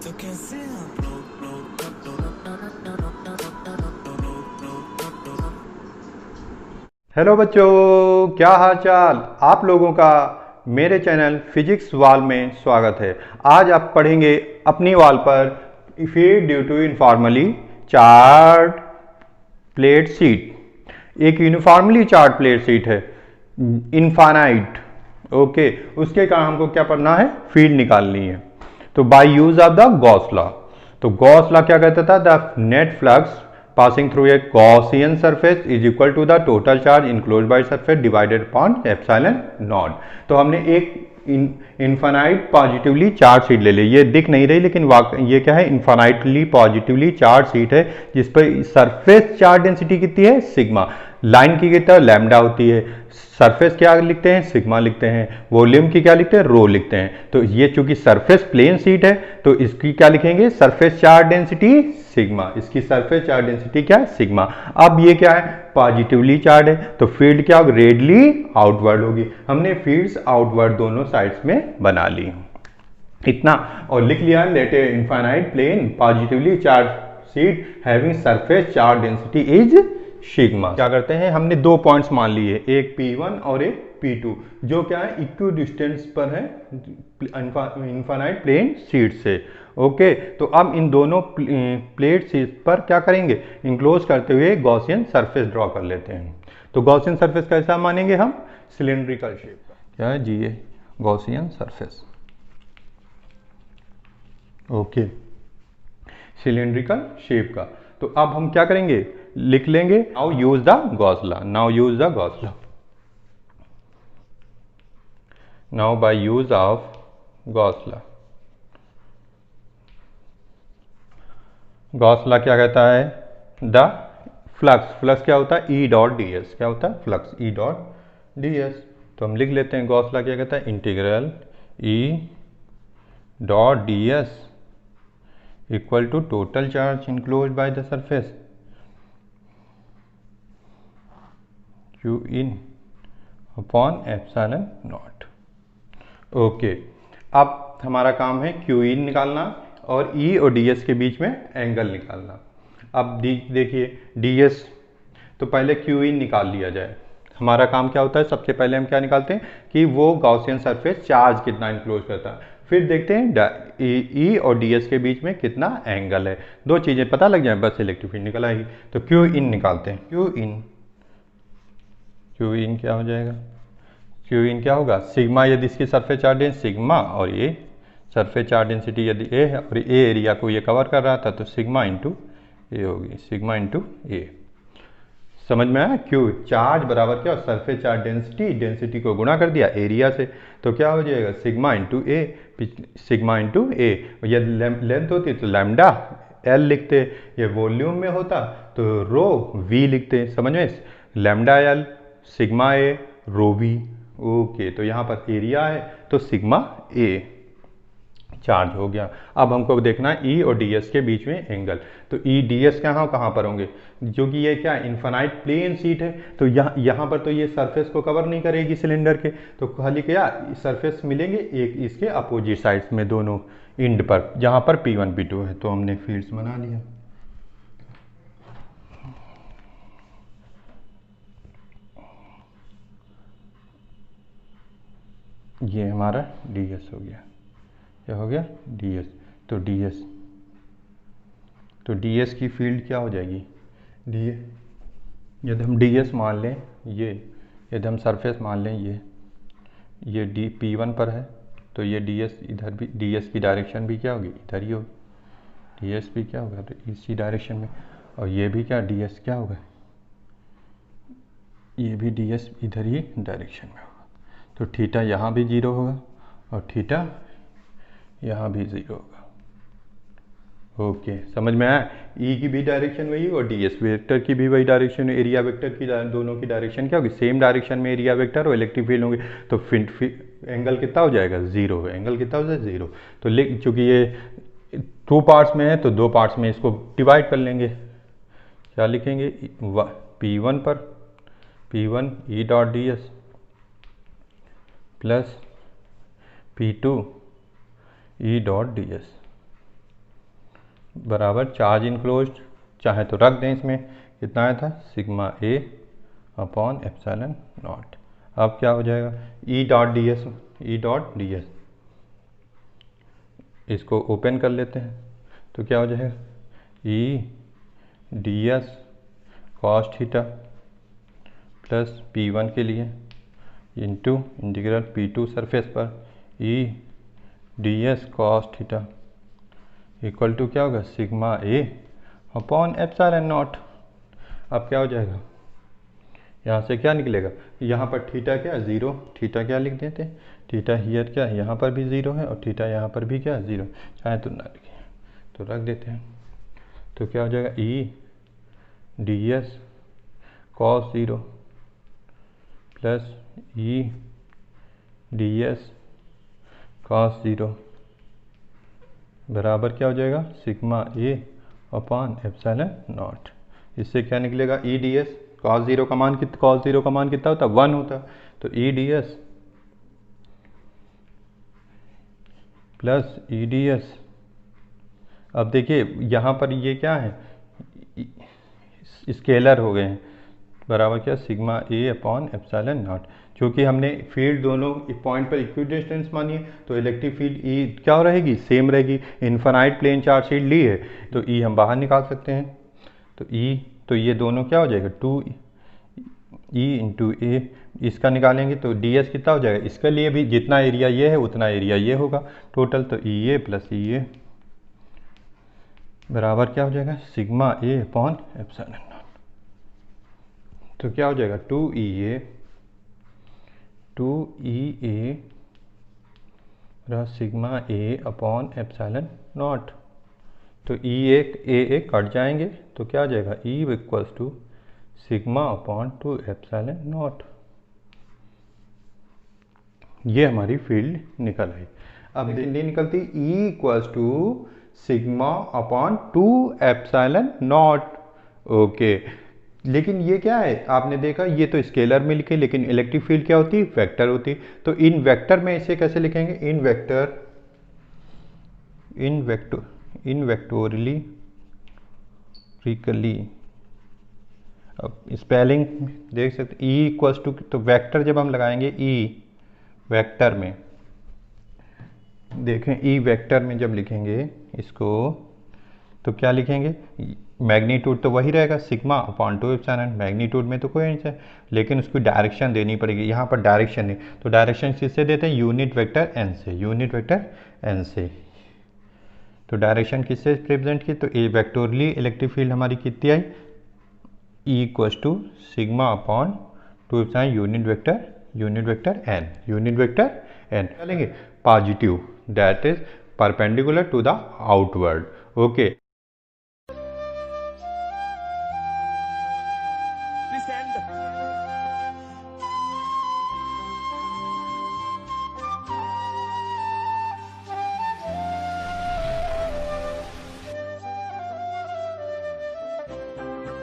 तो कैसे आप हेलो बच्चों, क्या हाल चाल आप लोगों का। मेरे चैनल फिजिक्स वाल में स्वागत है। आज आप पढ़ेंगे अपनी वाल पर field due to uniformly charged plate sheet. एक यूनिफॉर्मली चार्ट प्लेट सीट है, इनफाइनाइट। ओके, उसके कारण हमको क्या पढ़ना है, फील्ड निकालनी है। तो by use of the Gauss law. तो गॉस लॉ क्या कहता था, the net flux passing through a Gaussian surface is equal to the total charge enclose by surface divided upon epsilon naught. तो हमने एक इनफाइनाइट पॉजिटिवली चार्ज शीट ले ली, ये दिख नहीं रही लेकिन ये क्या है, इनफाइनाइटली पॉजिटिवली चार्ज शीट है जिस पर सरफेस चार्ज डेंसिटी कितनी है, सिग्मा। लाइन की कितना लैम्डा होती है, सरफेस क्या लिखते हैं, सिग्मा लिखते हैं। वॉल्यूम की क्या लिखते हैं, रो लिखते हैं। तो ये चूंकि सरफेस प्लेन शीट है तो इसकी क्या लिखेंगे, सरफेस चार्ज डेंसिटी सिग्मा। इसकी सरफेस चार्ज डेंसिटी क्या है, सिग्मा। अब ये क्या है, पॉजिटिवली चार्ज है तो फील्ड क्या होगी, रेडली आउटवर्ड होगी। हमने फील्ड्स आउटवर्ड दोनों साइड्स में बना ली इतना, और लिख लिया let a infinite plane positively charge sheet having surface charge density is sigma. क्या करते हैं, हमने दो पॉइंट्स मान लिए, एक P1 और एक P2, जो क्या है इक्वी डिस्टेंस पर है इनफाइनाइट प्लेन शीट से। ओके, तो अब इन दोनों प्लेट शीट पर क्या करेंगे, इंक्लोज करते हुए गॉसियन सरफेस ड्रॉ कर लेते हैं। तो गॉसियन सरफेस कैसा मानेंगे हम, सिलेंड्रिकल शेप का। क्या है जी, ये Gaussian surface. Okay, cylindrical shape का। तो अब हम क्या करेंगे, लिख लेंगे now use the Gauss law. Now use the Gauss law. Now bye use of Gauss law. Gauss law क्या कहता है, द फ्लक्स, फ्लक्स क्या होता है, ई डॉट डी एस। क्या होता है, फ्लक्स ई डॉट डी एस। तो हम लिख लेते हैं गॉस लॉ क्या कहता है, integral E dot d s equal to total charge enclose by the surface q in upon epsilon naught. Okay, अब हमारा काम है क्यू इन निकालना और ई और डी एस के बीच में एंगल निकालना। अब देखिए डी एस, तो पहले क्यू इन निकाल लिया जाए। हमारा काम क्या होता है, सबसे पहले हम क्या निकालते हैं कि वो गॉसियन सरफेस चार्ज कितना इनक्लोज करता है, फिर देखते हैं ई और डी एस के बीच में कितना एंगल है। दो चीज़ें पता लग जाए बस इलेक्ट्रिक फील्ड निकल आएगी। तो क्यू इन निकालते हैं, क्यू इन, क्यू इन क्या हो जाएगा, क्यू इन क्या होगा, सिग्मा यदि इसकी सरफेस चार्ज डेंसिटी सिग्मा, और ये सरफेस चार्ज डेंसिटी यदि ए है और ए एरिया को ये कवर कर रहा था तो सिग्मा इंटू ए होगी, सिग्मा इंटू ए। समझ में आया, क्यू चार्ज बराबर क्या, सरफेस चार्ज डेंसिटी, डेंसिटी को गुणा कर दिया एरिया से, तो क्या हो जाएगा सिग्मा इंटू ए, सिग्मा इंटू ए। यदि लेंथ होती तो लैम्डा एल लिखते, ये वॉल्यूम में होता तो रो वी लिखते। समझ में, lambda l sigma A rho V. Okay, तो यहाँ पर एरिया है तो सिग्मा ए चार्ज हो गया। अब हमको देखना है ई और डी एस के बीच में एंगल। तो ई डी एस कहाँ कहाँ पर होंगे, जो कि ये क्या इनफाइनाइट प्लेन शीट है तो यहाँ पर तो ये सरफेस को कवर नहीं करेगी सिलेंडर के, तो खाली क्या सरफेस मिलेंगे एक इसके अपोजिट साइड्स में दोनों इंड पर, जहाँ पर P1 P2 है। तो हमने फील्ड्स बना लिया। ये हमारा डी एस हो गया, क्या हो गया, डी एस। तो डी एस, तो डी एस की फील्ड क्या हो जाएगी, डी, यदि हम डी एस मान लें ये, यदि हम सरफेस मान लें ये डी P1 पर है तो ये डी एस इधर भी, डी एस की डायरेक्शन भी क्या होगी, इधर ही होगी। डी एस भी क्या होगा, तो इसी डायरेक्शन में, और ये भी क्या डी एस क्या होगा, ये भी डी एस इधर ही डायरेक्शन में होगा। तो थीटा यहाँ भी जीरो होगा और थीटा यहाँ भी जीरो होगा। ओके, समझ में आया, ई की भी डायरेक्शन वही और डी एस वेक्टर की भी वही डायरेक्शन, एरिया वेक्टर की दोनों की डायरेक्शन क्या होगी, सेम डायरेक्शन में एरिया वेक्टर और इलेक्ट्रिक फील्ड होंगे। तो एंगल कितना हो जाएगा, जीरो। एंगल कितना हो जाएगा, जीरो। तो चूंकि ये टू पार्ट्स में है तो दो पार्ट्स में इसको डिवाइड कर लेंगे। क्या लिखेंगे, P1 पर P1 E dot d s plus P2 E dot d s. बराबर चार्ज इनक्लोज्ड, चाहे तो रख दें इसमें, कितना आया था sigma A upon epsilon naught. अब क्या हो जाएगा ई डॉट डी एस, इसको ओपन कर लेते हैं तो क्या हो जाएगा E d s cos theta plus P1 के लिए इंटू इंटीग्रल P2 सरफेस पर E d s cos theta equal to क्या होगा sigma A upon epsilon naught. अब क्या हो जाएगा, यहाँ से क्या निकलेगा, यहाँ पर थीटा क्या है 0, थीटा क्या लिख देते हैं, थीटा हियर क्या है, यहाँ पर भी 0 है और थीटा यहाँ पर भी क्या है 0, चाहे तो ना लिखें तो रख देते हैं। तो क्या हो जाएगा E d s cos 0 plus ई डी एस कॉस 0 बराबर क्या हो जाएगा sigma A upon epsilon not. इससे क्या निकलेगा ई डी एस कॉस 0 का मान कितना होता है 1 होता है, तो ई डी एस प्लस ई डी एस। अब देखिए यहाँ पर ये क्या है स्केलर हो गए हैं, बराबर क्या sigma A upon epsilon not. क्योंकि हमने फील्ड दोनों पॉइंट पर इक्विडिस्टेंस मानी है तो इलेक्ट्रिक फील्ड ई क्या रहेगी सेम रहेगी। इन्फिनाइट प्लेन चार्ज शीट ली है तो ई हम बाहर निकाल सकते हैं, तो ई तो ये दोनों क्या हो जाएगा 2 ई इंटू ए, इसका निकालेंगे तो डी एस कितना हो जाएगा, इसके लिए भी जितना एरिया ये है उतना एरिया ये होगा टोटल, तो ई ए प्लस ई ए बराबर क्या हो जाएगा sigma A upon epsilon naught. तो क्या हो जाएगा 2 E A sigma A upon epsilon naught. तो ई ए कट जाएंगे तो क्या हो जाएगा E equals to sigma upon 2 epsilon naught. ये हमारी फील्ड निकल आई। अब ये निकलती E equals to sigma upon 2 epsilon naught. Okay, लेकिन ये क्या है आपने देखा ये तो स्केलर में लिखे, लेकिन इलेक्ट्रिक फील्ड क्या होती है वेक्टर होती। तो इन वेक्टर में इसे कैसे लिखेंगे इन वेक्टोरिकली। अब स्पेलिंग देख सकते ई इक्वल्स टू, तो वेक्टर जब हम लगाएंगे ई वेक्टर में, देखें ई वेक्टर में जब लिखेंगे इसको तो क्या लिखेंगे मैग्नीट्यूड तो वही रहेगा सिग्मा अपॉन 2 एप्सिलॉन। मैग्नीट्यूड में तो कोई नहीं है, लेकिन उसकी डायरेक्शन देनी पड़ेगी। यहाँ पर डायरेक्शन नहीं, तो डायरेक्शन किससे देते हैं यूनिट वेक्टर एन से। तो डायरेक्शन किससे रिप्रेजेंट की, तो ए वेक्टोरली इलेक्ट्रिक फील्ड हमारी कितनी आई E equals to sigma upon 2 epsilon unit vector N चलेंगे positive, that is perpendicular to the outward. Okay,